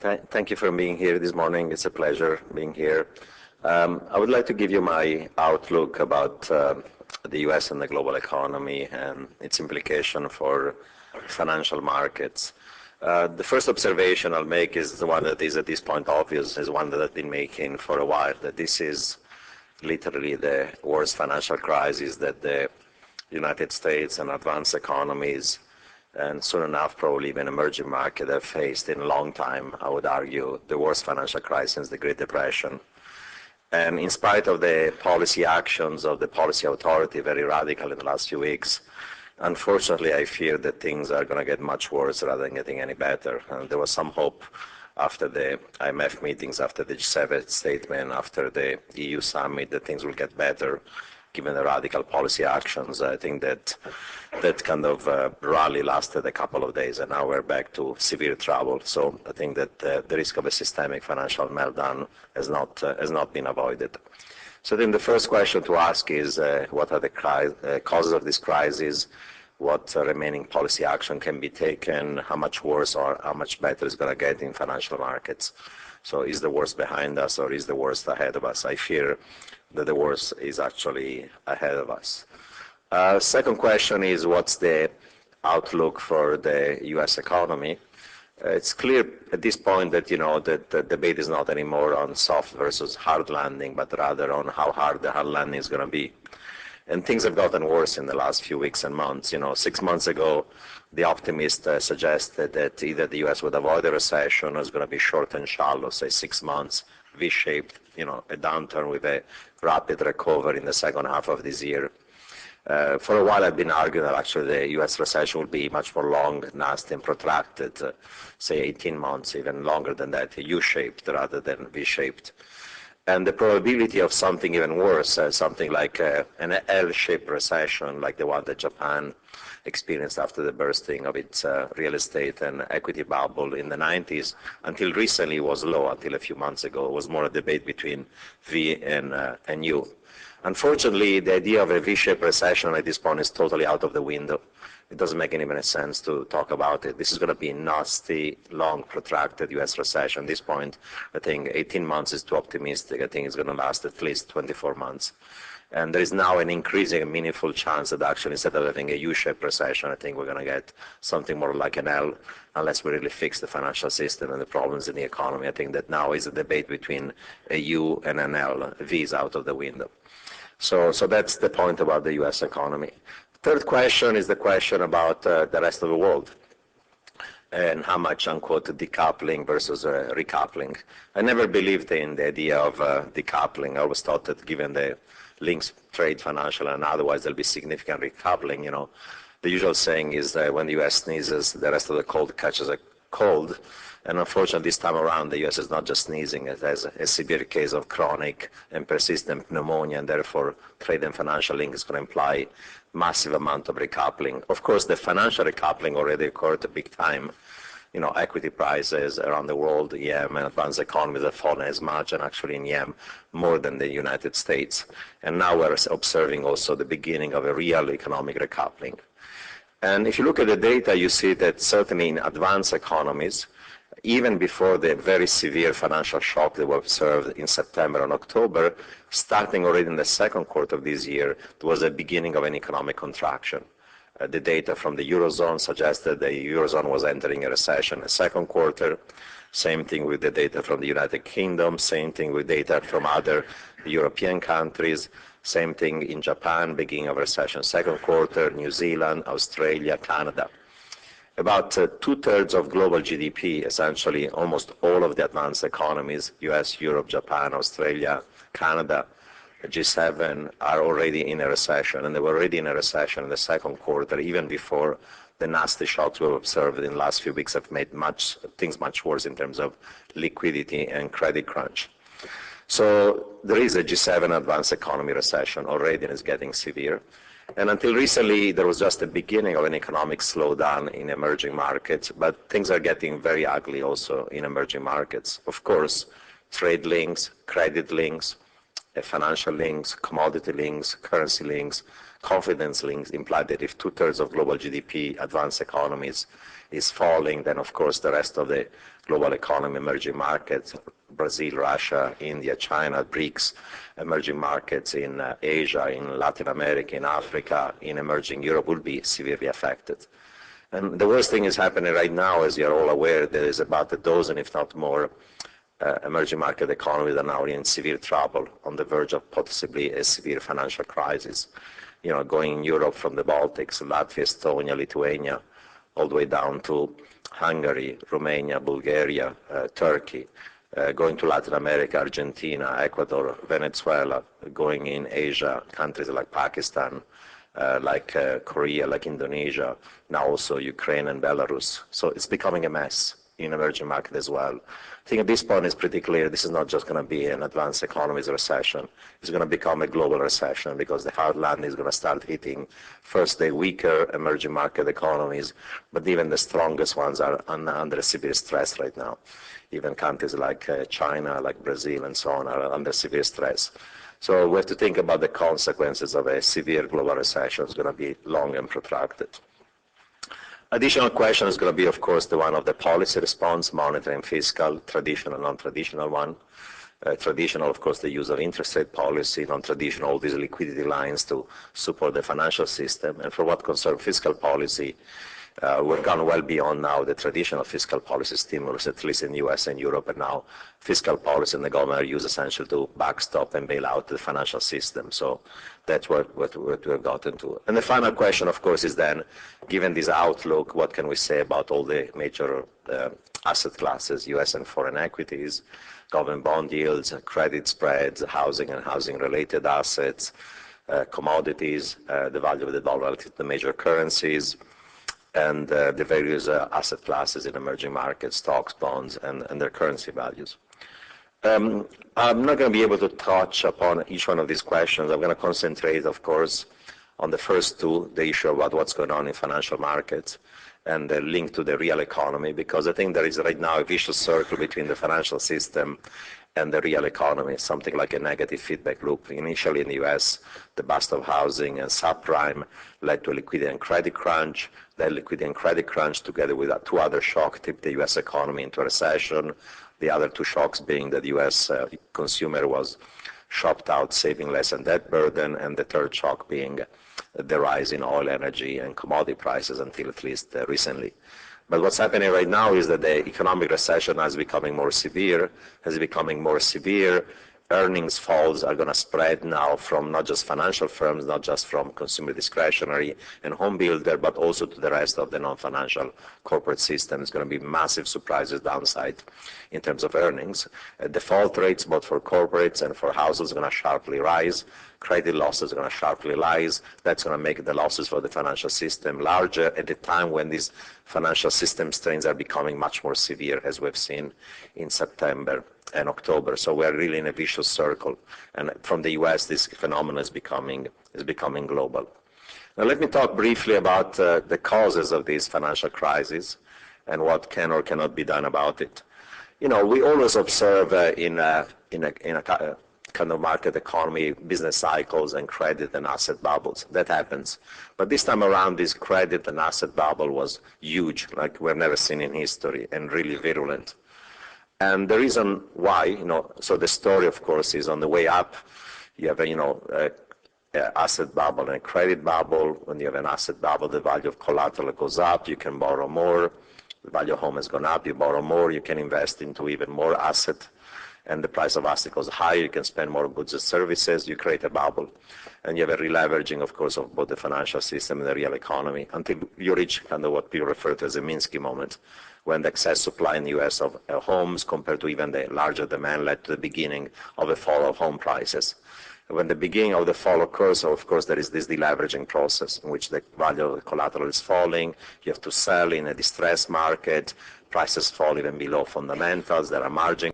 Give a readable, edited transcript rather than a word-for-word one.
Thank you for being here this morning. It's a pleasure being here. I would like to give you my outlook about the U.S. and the global economy and its implication for financial markets. The first observation I'll make is the one that is at this point obvious, is one that I've been making for a while, that this is literally the worst financial crisis that the United States and advanced economies and soon enough probably even emerging markets have faced in a long time. I would argue the worst financial crisis since the Great Depression. And in spite of the policy actions of the policy authority, very radical in the last few weeks, unfortunately I fear that things are going to get much worse rather than getting any better. And there was some hope after the IMF meetings, after the G7 statement, after the EU summit, that things will get better given the radical policy actions. I think that kind of rally lasted a couple of days, and now we're back to severe trouble. So I think that the risk of a systemic financial meltdown has not been avoided. So then the first question to ask is, what are the causes of this crisis? What remaining policy action can be taken? How much worse or how much better is going to get in financial markets? So is the worst behind us or is the worst ahead of us? I fear that the worst is actually ahead of us. Second question is, what's the outlook for the U.S. economy? It's clear at this point that, that the debate is not anymore on soft versus hard landing, but rather on how hard the hard landing is going to be. And things have gotten worse in the last few weeks and months. 6 months ago, the optimist suggested that either the U.S. would avoid a recession or it's going to be short and shallow, say 6 months, V-shaped, a downturn with a rapid recovery in the second half of this year. For a while, I've been arguing that actually the U.S. recession will be much more long, nasty, and protracted, say 18 months, even longer than that, U-shaped rather than V-shaped. And the probability of something even worse, something like an L-shaped recession, like the one that Japan experienced after the bursting of its real estate and equity bubble in the 90s, until recently was low, until a few months ago. It was more a debate between V and U. Unfortunately, the idea of a V-shaped recession at this point is totally out of the window. It doesn't make any sense to talk about it. This is going to be a nasty, long, protracted U.S. recession. At this point, I think 18 months is too optimistic. I think it's going to last at least 24 months. And there is now an increasing and meaningful chance that actually instead of having a U-shaped recession, I think we're going to get something more like an L, unless we really fix the financial system and the problems in the economy. I think that now is a debate between a U and an L. V is out of the window. So that's the point about the U.S. economy. Third question is the question about the rest of the world and how much, unquote, decoupling versus recoupling. I never believed in the idea of decoupling. I always thought that given the links, trade, financial, and otherwise, there'll be significant recoupling. The usual saying is that when the U.S. sneezes, the rest of the cold catches a cold. And unfortunately, this time around, the U.S. is not just sneezing. It has a severe case of chronic and persistent pneumonia, and therefore trade and financial link is going to imply massive amount of recoupling. Of course, the financial recoupling already occurred big time. Equity prices around the world, EM and advanced economies have fallen as much, and actually in EM more than the United States. And now we're observing also the beginning of a real economic recoupling. And if you look at the data, you see that certainly in advanced economies, even before the very severe financial shock that we observed in September and October, starting already in the second quarter of this year, there was a beginning of an economic contraction. The data from the Eurozone suggested the Eurozone was entering a recession in the second quarter. Same thing with the data from the United Kingdom, same thing with data from other European countries, same thing in Japan, beginning of recession second quarter, New Zealand, Australia, Canada. About 2/3 of global GDP, essentially almost all of the advanced economies, US, Europe, Japan, Australia, Canada, G7, are already in a recession, and they were already in a recession in the second quarter, even before the nasty shocks we've observed in the last few weeks have made things much worse in terms of liquidity and credit crunch. So there is a G7 advanced economy recession already, and it's getting severe. And until recently, there was just the beginning of an economic slowdown in emerging markets, but things are getting very ugly also in emerging markets. Of course, trade links, credit links, financial links, commodity links, currency links, confidence links imply that if 2/3 of global GDP, advanced economies, is falling, then of course the rest of the global economy, emerging markets, Brazil, Russia, India, China, BRICS, emerging markets in Asia, in Latin America, in Africa, in emerging Europe will be severely affected. And the worst thing is happening right now, as you're all aware, there is about a dozen, if not more, emerging market economies that are now in severe trouble, on the verge of possibly a severe financial crisis. You know, going in Europe from the Baltics, Latvia, Estonia, Lithuania, all the way down to Hungary, Romania, Bulgaria, Turkey, going to Latin America, Argentina, Ecuador, Venezuela, going in Asia, countries like Pakistan, like Korea, like Indonesia, now also Ukraine and Belarus. So it's becoming a mess in emerging markets as well. I think at this point it's pretty clear this is not just going to be an advanced economies recession. It's going to become a global recession because the hard land is going to start hitting first the weaker emerging market economies, but even the strongest ones are under severe stress right now. Even countries like China, like Brazil and so on are under severe stress. So we have to think about the consequences of a severe global recession. It's going to be long and protracted. Additional question is going to be, of course, the one of the policy response, monetary and fiscal, traditional, non-traditional one. Traditional, of course, the use of interest rate policy, non-traditional, all these liquidity lines to support the financial system. And for what concerns fiscal policy, we've gone well beyond now the traditional fiscal policy stimulus, at least in the US and Europe, and now fiscal policy and the government are used essentially to backstop and bail out the financial system. So that's what we have gotten to. And the final question, of course, is then, given this outlook, what can we say about all the major asset classes, US and foreign equities, government bond yields, credit spreads, housing and housing-related assets, commodities, the value of the dollar relative to the major currencies, and the various asset classes in emerging markets, stocks, bonds, and their currency values. I'm not going to be able to touch upon each one of these questions. I'm going to concentrate, of course, on the first two, the issue about what's going on in financial markets and the link to the real economy, because I think there is right now a vicious circle between the financial system and the real economy, something like a negative feedback loop. Initially in the US, the bust of housing and subprime led to a liquidity and credit crunch. That liquidity and credit crunch, together with two other shocks, tipped the US economy into a recession. The other two shocks being that the US consumer was shopped out, saving less and debt burden, and the third shock being the rise in oil, energy, and commodity prices until at least recently. But what's happening right now is that the economic recession is becoming more severe, Earnings falls are going to spread now from not just financial firms, not just from consumer discretionary and home builder, but also to the rest of the non-financial corporate system. It's going to be massive surprises downside in terms of earnings. Default rates, both for corporates and for households, are going to sharply rise. Credit losses are going to sharply rise. That's going to make the losses for the financial system larger at a time when these financial system strains are becoming much more severe, as we've seen in September and October. So we're really in a vicious circle. And from the US, this phenomenon is becoming global. Now let me talk briefly about the causes of this financial crisis and what can or cannot be done about it. You know, we always observe in a kind of market economy, business cycles and credit and asset bubbles. That happens. But this time around, this credit and asset bubble was huge, like we've never seen in history, and really virulent. And the reason why, you know, so the story, of course, is on the way up. You have a asset bubble and a credit bubble. When you have an asset bubble, the value of collateral goes up. You can borrow more. The value of home has gone up. You borrow more. You can invest into even more asset. And the price of asset goes higher. You can spend more goods and services. You create a bubble. And you have a releveraging, of course, of both the financial system and the real economy until you reach kind of what people refer to as a Minsky moment, when the excess supply in the U.S. of homes compared to even the larger demand led to the beginning of a fall of home prices. When the beginning of the fall occurs, of course, there is this deleveraging process in which the value of the collateral is falling. You have to sell in a distressed market. Prices fall even below fundamentals. There are margin